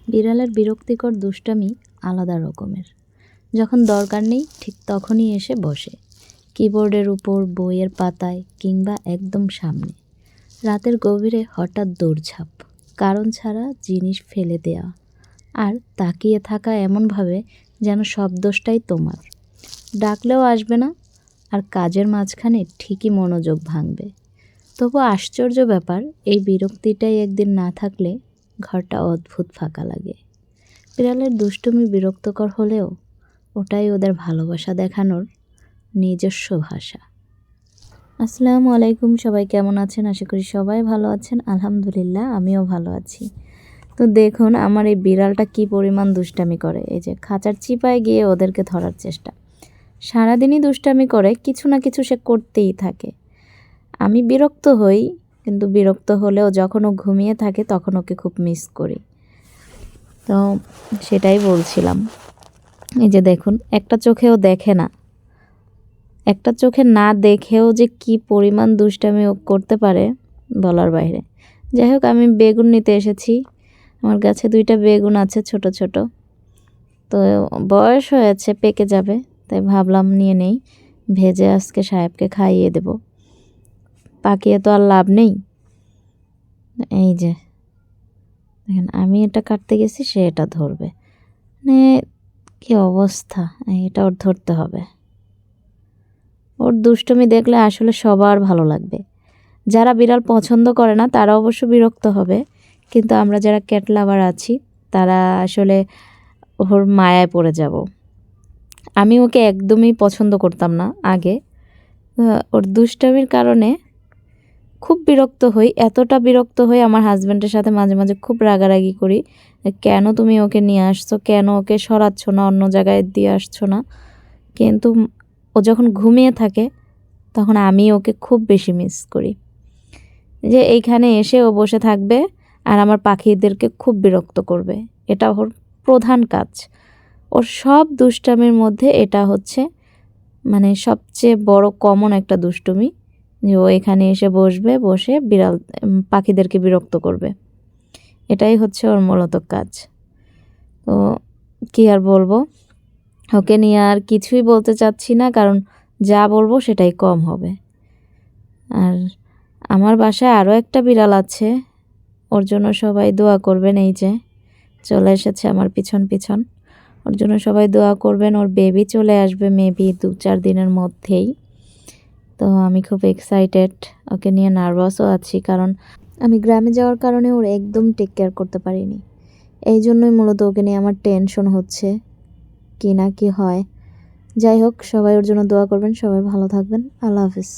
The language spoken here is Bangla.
বিড়ালের বিরক্তিকর দুষ্টামি আলাদা রকমের। যখন দরকার নেই ঠিক তখনই এসে বসে, কিবোর্ডের উপর, বইয়ের পাতায় কিংবা একদম সামনে। রাতের গভীরে হঠাৎ দৌড়ঝাঁপ, কারণ ছাড়া জিনিস ফেলে দেয়া, আর তাকিয়ে থাকা এমনভাবে যেন সব দোষটাই তোমার। ডাকলেও আসবে না, আর কাজের মাঝখানে ঠিকই মনোযোগ ভাঙবে। তবু আশ্চর্য ব্যাপার, এই বিরক্তিটাই একদিন না থাকলে ঘরটা অদ্ভুত ফাঁকা লাগে। বিড়ালের দুষ্টুমি বিরক্তকর হলেও ওটাই ওদের ভালোবাসা দেখানোর নিজস্ব ভাষা। আসসালামু আলাইকুম, সবাই কেমন আছেন? আশা করি সবাই ভালো আছেন। আলহামদুলিল্লাহ, আমিও ভালো আছি। তো দেখুন আমার এই বিড়ালটা কি পরিমাণ দুষ্টামি করে। এই যে খাঁচার চিপায় গিয়ে ওদেরকে ধরার চেষ্টা। সারাদিনই দুষ্টামি করে, কিছু না কিছু সে করতেই থাকে। আমি বিরক্ত হই, কিন্তু বিরক্ত হলেও যখন ও ঘুমিয়ে থাকে তখন ওকে খুব মিস করি। তো সেটাই বলছিলাম। এই যে দেখুন, একটা চোখেও দেখে না, একটা চোখে না দেখেও যে কি পরিমাণ দুষ্টামি ও করতে পারে বলার বাইরে। যাই হোক, আমি বেগুন নিতে এসেছি। আমার গাছে 2টা বেগুন আছে ছোট ছোট। তো বয়স হয়েছে, পেকে যাবে, তাই ভাবলাম নিয়ে নেই, ভেজে আজকে সাহেবকে খাইয়ে দেব। পাকিয়ে তো আর লাভ নেই। এই যে দেখেন, আমি এটা কাটতে গেছি, সে এটা ধরবে। মানে কি অবস্থা, এটা ওর ধরতে হবে। ওর দুষ্টুমি দেখলে আসলে সবার ভালো লাগবে। যারা বিড়াল পছন্দ করে না তারা অবশ্য বিরক্ত হবে, কিন্তু আমরা যারা ক্যাট লাভার আছি তারা আসলে ওর মায়ায় পড়ে যাব। আমি ওকে একদমই পছন্দ করতাম না আগে। ওর দুষ্টামির কারণে খুব বিরক্ত হই, এতটা বিরক্ত হই আমার হাজব্যান্ডের সাথে মাঝে মাঝে খুব রাগারাগি করি। কেন তুমি ওকে নিয়ে আসছো, কেন ওকে সরাচ্ছ না, অন্য জায়গায় দিয়ে আসছো না। কিন্তু ও যখন ঘুমিয়ে থাকে তখন আমি ওকে খুব বেশি মিস করি। যে এইখানে এসে ও বসে থাকবে আর আমার পাখিদেরকে খুব বিরক্ত করবে। এটা ওর প্রধান কাজ। ওর সব দুষ্টামির মধ্যে এটা হচ্ছে মানে সবচেয়ে বড় কমন একটা দুষ্টুমি, যে ও এখানে এসে বসবে, বসে পাখিদেরকে বিরক্ত করবে। এটাই হচ্ছে ওর মূলত কাজ। তো কি আর বলবো, ওকে নিয়ে আর কিছুই বলতে চাচ্ছি না, কারণ যা বলবো সেটাই কম হবে। আর আমার বাসায় আরও একটা বিড়াল আছে, ওর জন্য সবাই দোয়া করবেন। এই যে চলে এসেছে আমার পিছন পিছন, ওর জন্য সবাই দোয়া করবেন। ওর বেবি চলে আসবে মেবি 2-4 দিনের মধ্যেই। তো আমি খুব এক্সাইটেড, ওকে নিয়ে নার্ভাসও আছি, কারণ আমি গ্রামে যাওয়ার কারণে ওর একদম টেক কেয়ার করতে পারিনি। এই জন্যই মূলত ওকে নিয়ে আমার টেনশন হচ্ছে, কি না কি হয়। যাই হোক, সবাই ওর জন্য দোয়া করবেন। সবাই ভালো থাকবেন। আল্লাহ হাফিজ।